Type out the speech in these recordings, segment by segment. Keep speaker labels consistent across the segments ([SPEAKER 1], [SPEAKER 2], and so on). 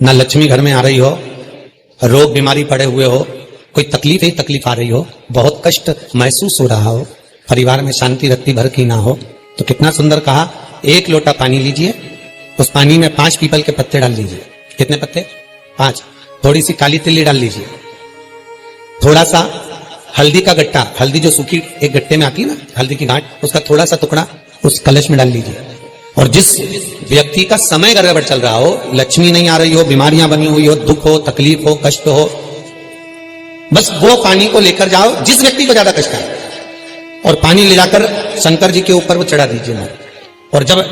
[SPEAKER 1] ना लक्ष्मी घर में आ रही हो, रोग बीमारी पड़े हुए हो, कोई तकलीफ ही तकलीफ आ रही हो, बहुत कष्ट महसूस हो रहा हो, परिवार में शांति रत्ती भर की ना हो, तो कितना सुंदर कहा, 1 लोटा पानी लीजिए, उस पानी में 5 पीपल के पत्ते डाल लीजिए। कितने पत्ते? 5। थोड़ी सी काली तिल्ली डाल लीजिए, थोड़ा सा हल्दी का गट्टा, हल्दी जो सूखी एक गट्टे में आती है ना, हल्दी की गांठ, उसका थोड़ा सा टुकड़ा उस कलश में डाल लीजिए। और जिस व्यक्ति का समय गड़बड़ चल रहा हो, लक्ष्मी नहीं आ रही हो, बीमारियां बनी हुई हो, दुख हो, तकलीफ हो, कष्ट हो, बस वो पानी को लेकर जाओ जिस व्यक्ति को ज्यादा कष्ट है, और पानी ले जाकर शंकर जी के ऊपर वो चढ़ा दीजिए। और जब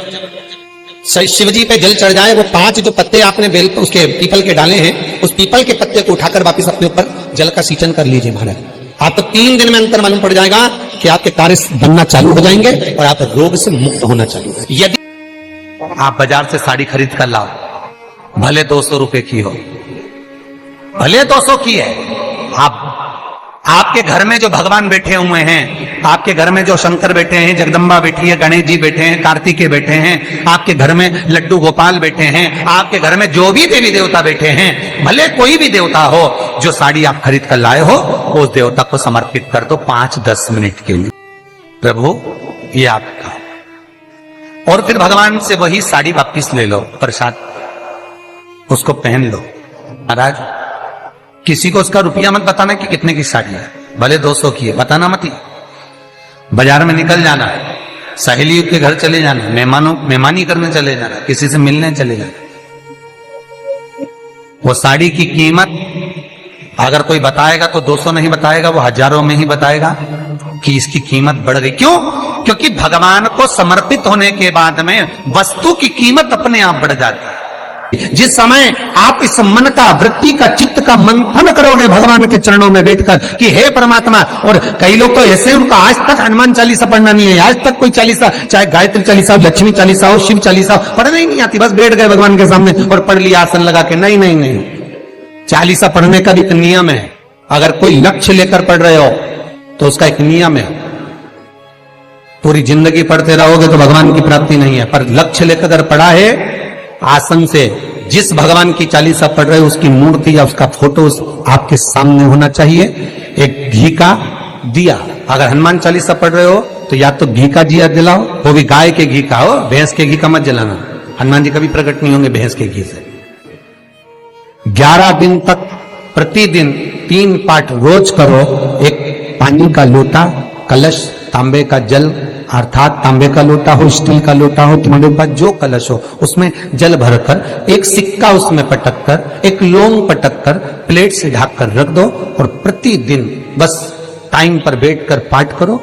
[SPEAKER 1] शिव जी पे जल चढ़ जाए, वो 5 जो पत्ते आपने बेल उसके पीपल के डाले हैं, उस पीपल के पत्ते को उठाकर वापिस अपने ऊपर जल का सिंचन कर लीजिए महाराज। आपको 3 दिन में अंतर मालूम पड़ जाएगा कि आपके कार्य बनना चालू हो जाएंगे और आप रोग से मुक्त होना चालू हो। यदि आप बाजार से साड़ी खरीद कर लाओ, भले 200 रुपए की हो, भले 200 की है, आपके घर में जो भगवान बैठे हुए हैं, आपके घर में जो शंकर बैठे हैं, जगदम्बा बैठी है, गणेश जी बैठे हैं, कार्तिकेय बैठे हैं, आपके घर में लड्डू गोपाल बैठे हैं, आपके घर में जो भी देवी देवता बैठे हैं, भले कोई भी देवता हो, जो साड़ी आप खरीद कर लाए हो, उस देवता को समर्पित कर दो 5-10 मिनट के लिए। प्रभु ये आपका, और फिर भगवान से वही साड़ी वापिस ले लो, प्रसाद उसको पहन लो। महाराज किसी को उसका रुपया मत बताना कि कितने की साड़ी है, भले 200 की है, बताना मत ही। बाजार में निकल जाना है, सहेलियों के घर चले जाना, मेहमानी करने चले जाना, किसी से मिलने चले जाना। वो साड़ी की कीमत अगर कोई बताएगा तो 200 नहीं बताएगा, वो हजारों में ही बताएगा कि इसकी कीमत बढ़ गई। क्यों? क्योंकि भगवान को समर्पित होने के बाद में वस्तु की कीमत अपने आप बढ़ जाती है। जिस समय आप इस मन का, वृत्ति का, चित्त का मंथन करोगे भगवान के चरणों में बैठकर कि हे परमात्मा, और कई लोग तो ऐसे, उनका आज तक हनुमान चालीसा पढ़ना नहीं है, आज तक कोई चालीसा, चाहे गायत्री चालीसा हो, लक्ष्मी चालीसा हो, शिव चालीसा हो, पढ़ना ही नहीं आती, बस बैठ गए भगवान के सामने और पढ़ लिया आसन लगा के। नहीं नहीं नहीं, चालीसा पढ़ने का भी एक नियम है। अगर कोई लक्ष्य लेकर पढ़ रहे हो तो उसका एक नियम है। पूरी जिंदगी पढ़ते रहोगे तो भगवान की प्राप्ति नहीं है, पर लक्ष्य लेकर अगर पढ़ा है, आसन से जिस भगवान की चालीसा पढ़ रहे हो उसकी मूर्ति या उसका फोटो आपके सामने होना चाहिए। एक घी का दिया, अगर हनुमान चालीसा पढ़ रहे हो तो या तो घी का दिया जलाओ, वो भी गाय के घी का हो, भैंस के घी का मत जलाना, हनुमान जी कभी प्रकट नहीं होंगे भैंस के घी से। 11 दिन तक प्रतिदिन 3 पाठ रोज करो। एक पानी का लोटा, कलश, तांबे का जल, अर्थात तांबे का लोटा हो, स्टील का लोटा हो, तुम्हारे पास जो कलश हो, उसमें जल भरकर, एक सिक्का उसमें पटक कर, एक लौंग पटक कर, प्लेट से ढक कर रख दो और प्रतिदिन बस टाइम पर बैठकर पाठ करो।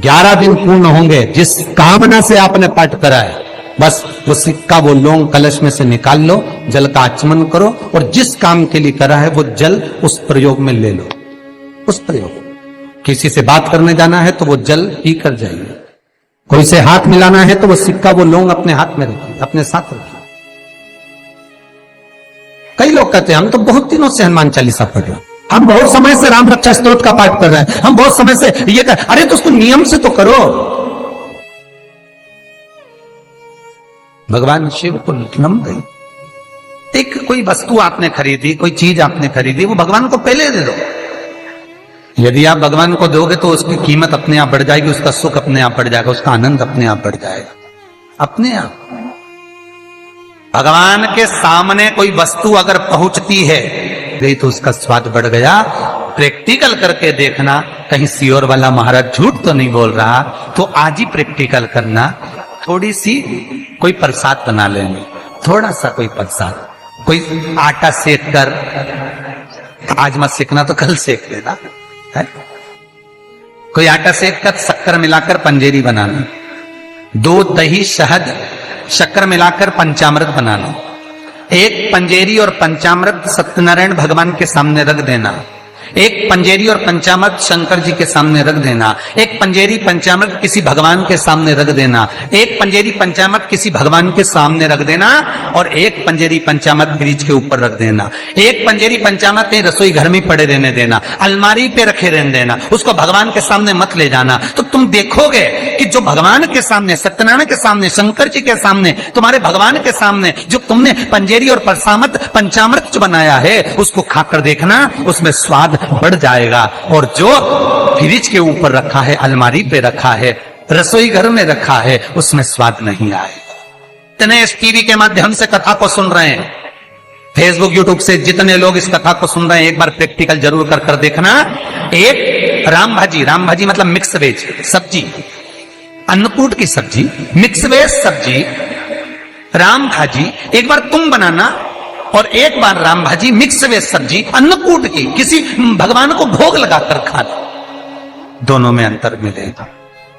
[SPEAKER 1] 11 दिन पूर्ण होंगे, जिस कामना से आपने पाठ करा है, बस वो सिक्का, वो लौंग कलश में से निकाल लो, जल का आचमन करो और जिस काम के लिए करा है वो जल उस प्रयोग में ले लो। उस प्रयोग, किसी से बात करने जाना है तो वो जल पी कर जाइए, कोई से हाथ मिलाना है तो वो सिक्का, वो लौंग अपने हाथ में रखिए, अपने साथ रखिए। कई लोग कहते हैं हम तो बहुत दिनों से हनुमान चालीसा पढ़ रहे हैं, हम बहुत समय से राम रक्षा स्तोत्र का पाठ कर रहे हैं, हम बहुत समय से ये कर, अरे तो उसको नियम से तो करो। भगवान शिव को नम गई। एक कोई वस्तु आपने खरीदी, कोई चीज आपने खरीदी, वो भगवान को पहले दे दो। यदि आप भगवान को दोगे तो उसकी कीमत अपने आप बढ़ जाएगी, उसका सुख अपने आप बढ़ जाएगा, उसका आनंद अपने आप बढ़ जाएगा, अपने आप। भगवान के सामने कोई वस्तु अगर पहुंचती है तो उसका स्वाद बढ़ गया। प्रैक्टिकल करके देखना, कहीं सियोर वाला महाराज झूठ तो नहीं बोल रहा, तो आज ही प्रैक्टिकल करना। थोड़ी सी कोई प्रसाद बना लेंगे, थोड़ा सा कोई प्रसाद, कोई आटा सेक कर, आज मत सेकना तो कल सेक लेना है। कोई आटा सेक कर शक्कर मिलाकर पंजेरी बनाना, दूध, दही, शहद, शक्कर मिलाकर पंचामृत बनाना। एक पंजेरी और पंचामृत सत्यनारायण भगवान के सामने रख देना, एक पंजेरी और पंचामृत शंकर जी के सामने रख देना, एक पंजेरी पंचामृत किसी भगवान के सामने रख देना, एक पंजेरी पंचामृत किसी भगवान के सामने रख देना और एक पंजेरी पंचामृत फ्रिज के ऊपर रख देना। एक पंजेरी पंचामृत कहीं रसोई घर में पड़े रहने देना, अलमारी पे रखे रहने देना, उसको भगवान के सामने मत ले जाना। तो तुम देखोगे कि जो भगवान के सामने, सत्यनारायण के सामने, शंकर जी के सामने, तुम्हारे भगवान के सामने जो तुमने पंजेरी और परसामत पंचामृत जो बनाया है उसको खाकर देखना, उसमें स्वाद बढ़ जाएगा। और जो फ्रिज के ऊपर रखा है, अलमारी पे रखा है, रसोई घर में रखा है, उसमें स्वाद नहीं आएगा। इतने इस टीवी के माध्यम से कथा को सुन रहे हैं, फेसबुक यूट्यूब से जितने लोग इस कथा को सुन रहे हैं, एक बार प्रैक्टिकल जरूर कर देखना। एक राम भाजी मतलब मिक्स वेज सब्जी, अन्नकूट की सब्जी, मिक्स वेज सब्जी, राम भाजी एक बार तुम बनाना और एक बार राम भाजी मिक्स वेज सब्जी अन्नकूट की किसी भगवान को भोग लगाकर खाना, दोनों में अंतर मिलेगा।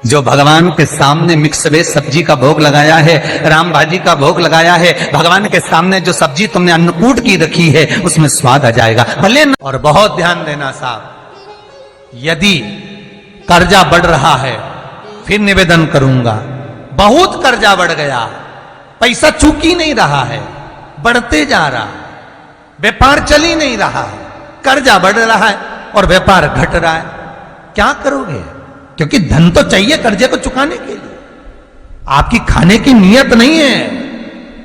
[SPEAKER 1] जो भगवान के सामने मिक्स वेज सब्जी का भोग लगाया है, राम भाजी का भोग लगाया है, भगवान के सामने जो सब्जी तुमने अन्नकूट की रखी है उसमें स्वाद आ जाएगा भले। और बहुत ध्यान देना साहब, यदि कर्जा बढ़ रहा है, फिर निवेदन करूंगा, बहुत कर्जा बढ़ गया, पैसा चूक ही नहीं रहा है, बढ़ते जा रहा, व्यापार चल ही नहीं रहा है, कर्जा बढ़ रहा है और व्यापार घट रहा है, क्या करोगे? क्योंकि धन तो चाहिए कर्जे को चुकाने के लिए, आपकी खाने की नीयत नहीं है,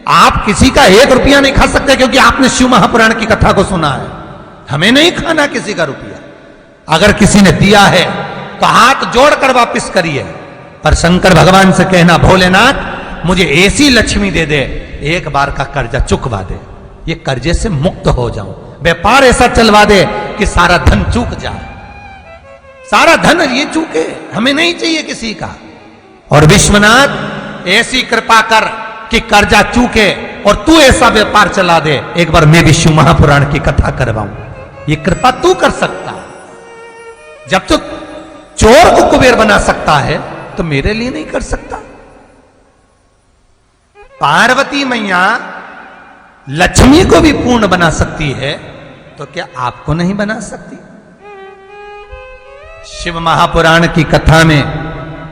[SPEAKER 1] आप किसी का 1 रुपया नहीं खा सकते क्योंकि आपने शिव महापुराण की कथा को सुना है। हमें नहीं खाना किसी का रुपया, अगर किसी ने दिया है तो हाथ जोड़कर वापस करिए, पर शंकर भगवान से कहना, भोलेनाथ मुझे ऐसी लक्ष्मी दे दे, एक बार का कर्जा चुकवा दे, ये कर्जे से मुक्त हो जाऊं, व्यापार ऐसा चलवा दे कि सारा धन चूक जाए, सारा धन ये चूके, हमें नहीं चाहिए किसी का। और विश्वनाथ ऐसी कृपा कर कि कर्जा चूके और तू ऐसा व्यापार चला दे, एक बार मैं भी शिव महापुराण की कथा करवाऊं, ये कृपा तू कर सकता है। जब तो चोर को कुबेर बना सकता है तो मेरे लिए नहीं कर सकता? पार्वती मैया लक्ष्मी को भी पूर्ण बना सकती है, तो क्या आपको नहीं बना सकती? शिव महापुराण की कथा में,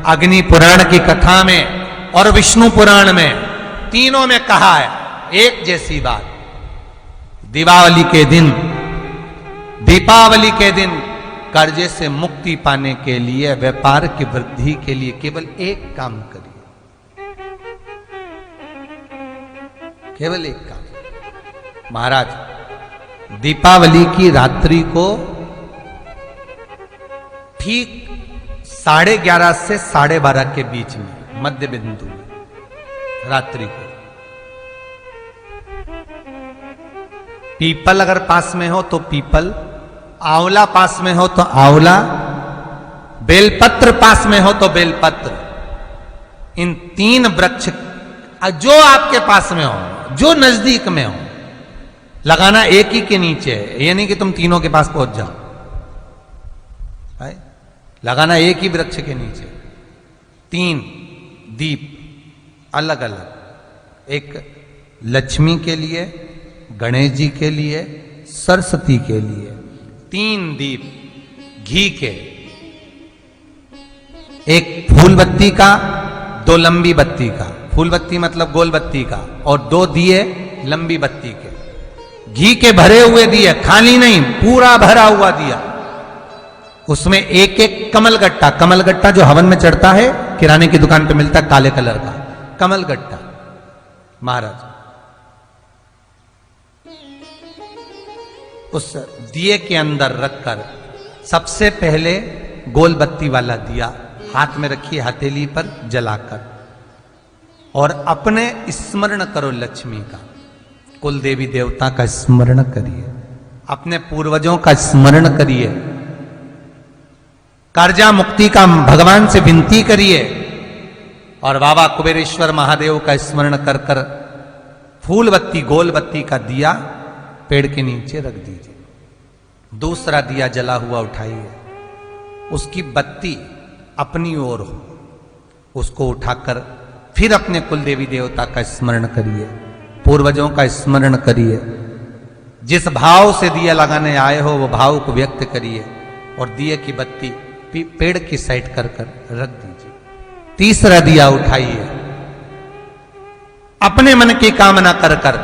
[SPEAKER 1] अग्नि पुराण की कथा में और विष्णु पुराण में, तीनों में कहा है एक जैसी बात। दीपावली के दिन कर्जे से मुक्ति पाने के लिए, व्यापार की वृद्धि के लिए केवल एक काम करिए, केवल एक काम। महाराज, दीपावली की रात्रि को ठीक 11:30 से 12:30 के बीच में, मध्य बिंदु में, रात्रि को पीपल अगर पास में हो तो पीपल, आंवला पास में हो तो आंवला, बेलपत्र पास में हो तो बेलपत्र, इन 3 वृक्ष जो आपके पास में हो, जो नजदीक में हो, लगाना एक ही के नीचे, ये नहीं कि तुम तीनों के पास पहुंच जाओ, लगाना एक ही वृक्ष के नीचे 3 दीप अलग अलग, एक लक्ष्मी के लिए, गणेश जी के लिए, सरस्वती के लिए, 3 दीप घी के, एक फूल बत्ती का, 2 लंबी बत्ती का, फूल बत्ती मतलब गोल बत्ती का, और 2 दिए लंबी बत्ती के, घी के भरे हुए दिए, खाली नहीं, पूरा भरा हुआ दिया, उसमें एक एक कमलगट्टा, कमलगट्टा जो हवन में चढ़ता है, किराने की दुकान पे मिलता है काले कलर का कमलगट्टा, महाराज उस दिए के अंदर रखकर सबसे पहले गोल बत्ती वाला दिया हाथ में रखिए, हथेली पर जलाकर, और अपने स्मरण करो लक्ष्मी का, कुल देवी देवता का स्मरण करिए, अपने पूर्वजों का स्मरण करिए, कर्जा मुक्ति का भगवान से विनती करिए, और बाबा कुबेरेश्वर महादेव का स्मरण कर कर फूल बत्ती, गोल बत्ती का दिया पेड़ के नीचे रख दीजिए। दूसरा दिया जला हुआ उठाइए, उसकी बत्ती अपनी ओर हो, उसको उठाकर फिर अपने कुल देवी देवता का स्मरण करिए, पूर्वजों का स्मरण करिए, जिस भाव से दिया लगाने आए हो वो भाव को व्यक्त करिए, और दिए की बत्ती पेड़ की साइड कर कर रख दीजिए। तीसरा दिया उठाइए, अपने मन की कामना कर कर,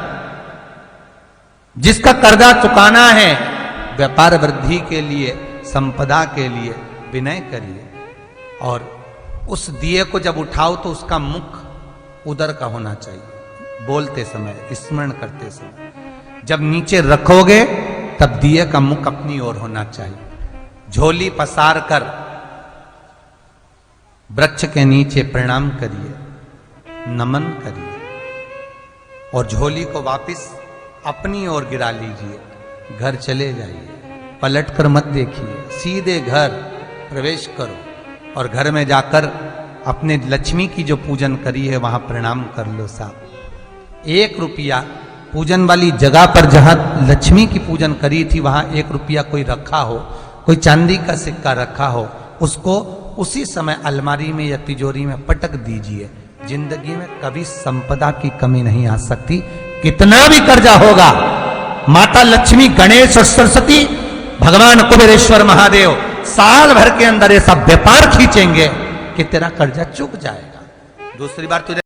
[SPEAKER 1] जिसका कर्जा चुकाना है, व्यापार वृद्धि के लिए, संपदा के लिए विनय करिए, और उस दिए को जब उठाओ तो उसका मुख उधर का होना चाहिए, बोलते समय, स्मरण करते समय। जब नीचे रखोगे तब दिए का मुख अपनी ओर होना चाहिए। झोली पसार कर वृक्ष के नीचे प्रणाम करिए, नमन करिए और झोली को वापस अपनी ओर गिरा लीजिए। घर चले जाइए, पलट कर मत देखिए, सीधे घर प्रवेश करो और घर में जाकर अपने लक्ष्मी की जो पूजन करी है वहां प्रणाम कर लो साहब। 1 रुपया पूजन वाली जगह पर जहां लक्ष्मी की पूजन करी थी वहां 1 रुपया कोई रखा हो, कोई चांदी का सिक्का रखा हो, उसको उसी समय अलमारी में या तिजोरी में पटक दीजिए। जिंदगी में कभी संपदा की कमी नहीं आ सकती। कितना भी कर्जा होगा, माता लक्ष्मी, गणेश और सरस्वती, भगवान कुबेरेश्वर महादेव साल भर के अंदर ऐसा व्यापार खींचेंगे कि तेरा कर्जा चुक जाएगा। दूसरी बार तुझे